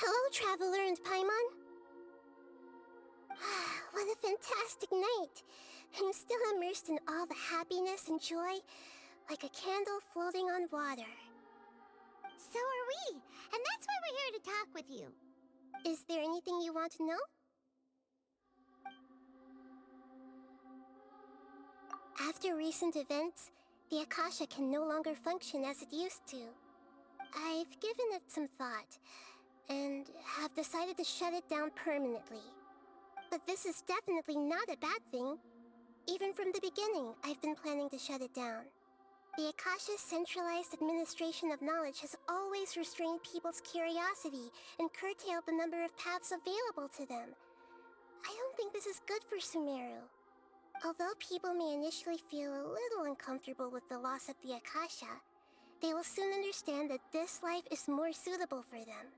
Hello, Traveler and Paimon. What a fantastic night. I'm still immersed in all the happiness and joy, like a candle floating on water. So are we, and that's why we're here to talk with you. Is there anything you want to know? After recent events, the Akasha can no longer function as it used to. I've given it some thought, and have decided to shut it down permanently. But this is definitely not a bad thing. Even from the beginning, I've been planning to shut it down. The Akasha's centralized administration of knowledge has always restrained people's curiosity and curtailed the number of paths available to them. I don't think this is good for Sumeru. Although people may initially feel a little uncomfortable with the loss of the Akasha, they will soon understand that this life is more suitable for them.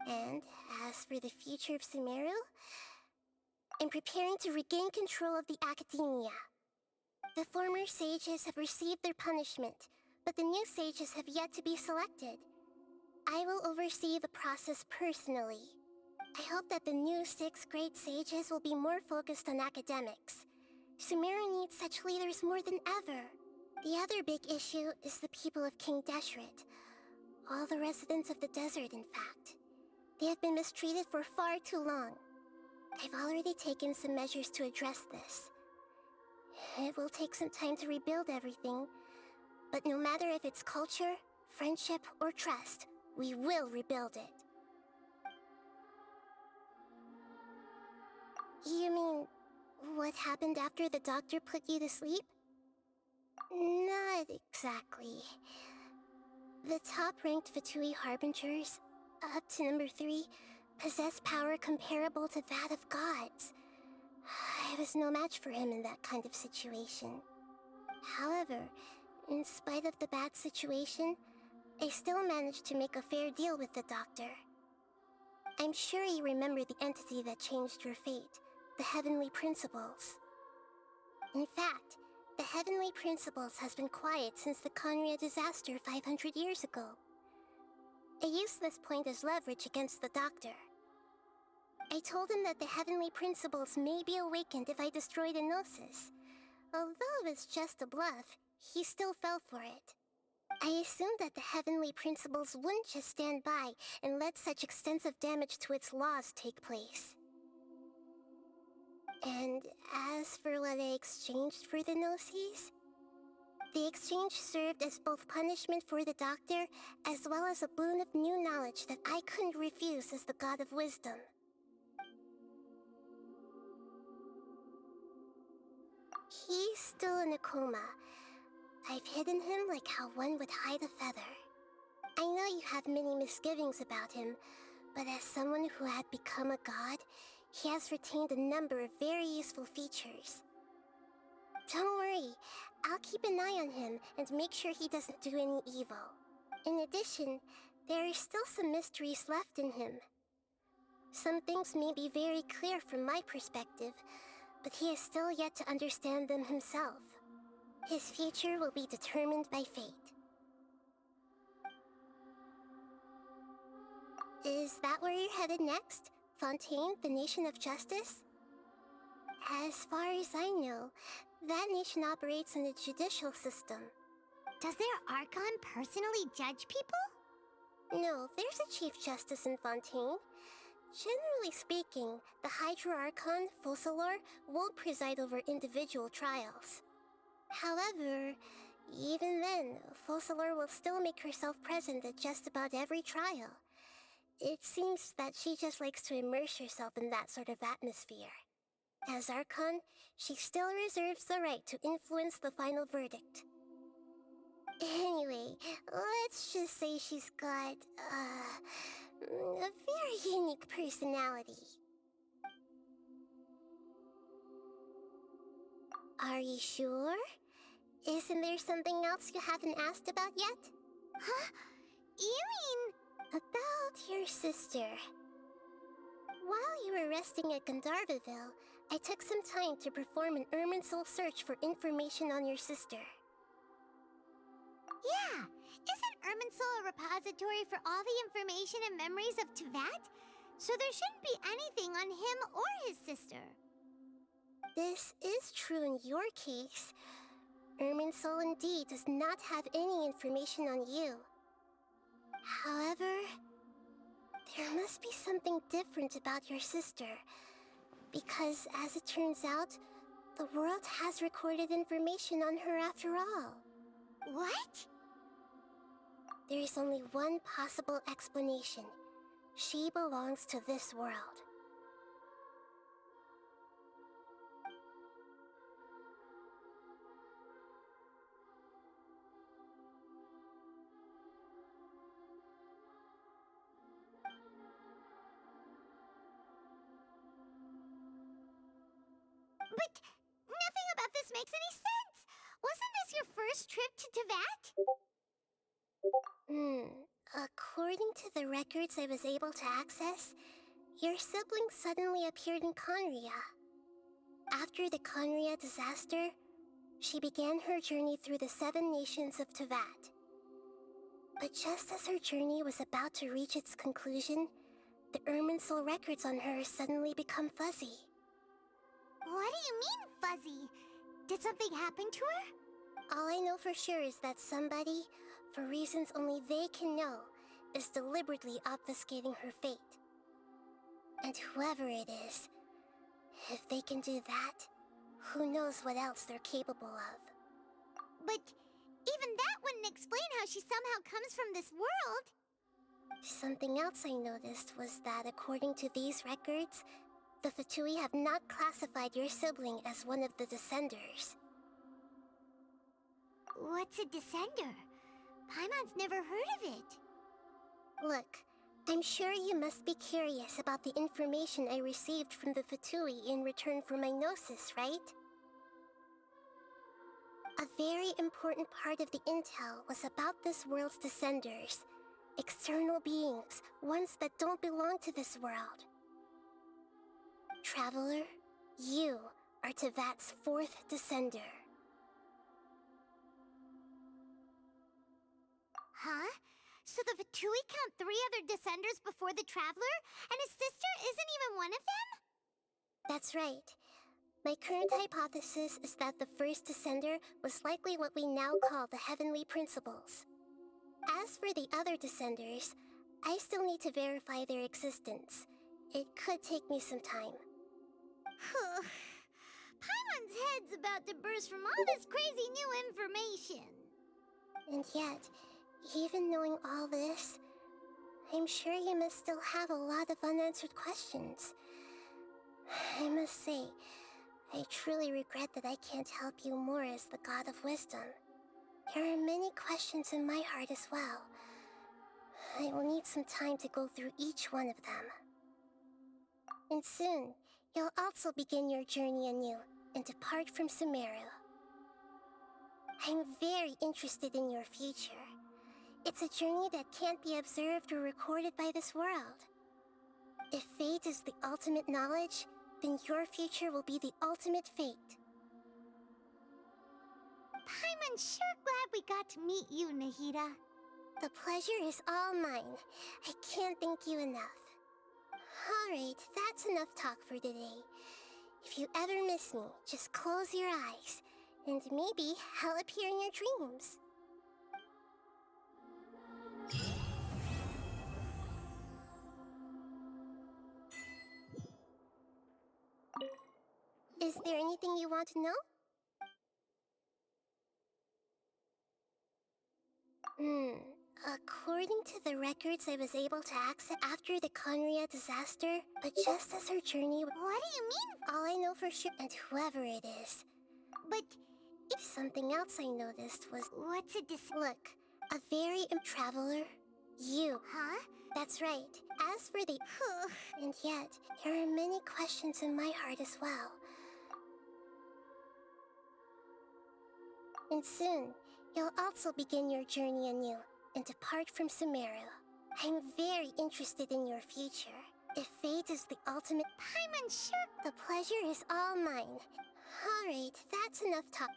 And as for the future of Sumeru, I'm preparing to regain control of the academia. The former sages have received their punishment, but the new sages have yet to be selected. I will oversee the process personally. I hope that the new 6 great sages will be more focused on academics. Sumeru needs such leaders more than ever. The other big issue is the people of King Deshret. All the residents of the desert, in fact. They have been mistreated for far too long. I've already taken some measures to address this. It will take some time to rebuild everything, but no matter if it's culture, friendship, or trust, we will rebuild it. You mean, what happened after the doctor put you to sleep? Not exactly. The top-ranked Fatui Harbingers, up to number 3, possess power comparable to that of gods. I was no match for him in that kind of situation. However, in spite of the bad situation, I still managed to make a fair deal with the doctor. I'm sure you remember the entity that changed your fate, the Heavenly Principles. In fact, the Heavenly Principles has been quiet since the Conria disaster 500 years ago. I used this point as leverage against the doctor. I told him that the Heavenly Principles may be awakened if I destroy the Gnosis. Although it was just a bluff, he still fell for it. I assumed that the Heavenly Principles wouldn't just stand by and let such extensive damage to its laws take place. And as for what I exchanged for the Gnosis, the exchange served as both punishment for the doctor as well as a boon of new knowledge that I couldn't refuse as the God of Wisdom. He's still in a coma. I've hidden him like how one would hide a feather. I know you have many misgivings about him, but as someone who had become a god, he has retained a number of very useful features. Don't worry, I'll keep an eye on him and make sure he doesn't do any evil. In addition, there are still some mysteries left in him. Some things may be very clear from my perspective, but he is still yet to understand them himself. His future will be determined by fate. Is that where you're headed next? Fontaine, the Nation of Justice? As far as I know, that nation operates in a judicial system. Does their Archon personally judge people? No, there's a Chief Justice in Fontaine. Generally speaking, the Hydra Archon, Focalor, won't preside over individual trials. However, even then, Focalor will still make herself present at just about every trial. It seems that she just likes to immerse herself in that sort of atmosphere. As Archon, she still reserves the right to influence the final verdict. Anyway, let's just say she's got, a very unique personality. Are you sure? Isn't there something else you haven't asked about yet? Huh? You mean... About your sister. While you were resting at Gandharvaville, I took some time to perform an Irminsul search for information on your sister. Yeah, isn't Irminsul a repository for all the information and memories of Teyvat? So there shouldn't be anything on him or his sister. This is true in your case. Irminsul indeed does not have any information on you. However, there must be something different about your sister. Because, as it turns out, the world has recorded information on her after all. What? There is only one possible explanation. She belongs to this world. But nothing about this makes any sense. Wasn't this your first trip to Teyvat? According to the records I was able to access, your sibling suddenly appeared in Conria. After the Conria disaster, she began her journey through the 7 nations of Teyvat. But just as her journey was about to reach its conclusion, the Irminsul records on her suddenly become fuzzy. What do you mean, fuzzy? Did something happen to her? All I know for sure is that somebody, for reasons only they can know, is deliberately obfuscating her fate. And whoever it is, if they can do that, who knows what else they're capable of. But even that wouldn't explain how she somehow comes from this world. Something else I noticed was that according to these records, the Fatui have not classified your sibling as one of the Descenders. What's a Descender? Paimon's never heard of it. Look, I'm sure you must be curious about the information I received from the Fatui in return for my gnosis, right? A very important part of the intel was about this world's Descenders. External beings, ones that don't belong to this world. Traveler, you are Teyvat's 4th Descender. Huh? So the Fatui count 3 other Descenders before the Traveler, and his sister isn't even one of them? That's right. My current hypothesis is that the first Descender was likely what we now call the Heavenly Principles. As for the other Descenders, I still need to verify their existence. It could take me some time. Paimon's head's about to burst from all this crazy new information. And yet, even knowing all this, I'm sure you must still have a lot of unanswered questions. I must say, I truly regret that I can't help you more as the God of Wisdom. There are many questions in my heart as well. I will need some time to go through each one of them. And soon, you'll also begin your journey anew and depart from Sumeru. I'm very interested in your future. It's a journey that can't be observed or recorded by this world. If fate is the ultimate knowledge, then your future will be the ultimate fate. Paimon's sure glad we got to meet you, Nahida. The pleasure is all mine. I can't thank you enough. Alright, that's enough talk for today. If you ever miss me, just close your eyes, and maybe I'll appear in your dreams. Is there anything you want to know? According to the records I was able to access after the Conria disaster, but just as her journey... What do you mean? All I know for sure, and whoever it is. But something else I noticed was... What's a Look, a very traveler. You. Huh? That's right. As for the... And yet, there are many questions in my heart as well. And soon, you'll also begin your journey anew and depart from Sumeru. I'm very interested in your future. If fate is the ultimate... Paimon, sure. The pleasure is all mine. Alright, that's enough talk.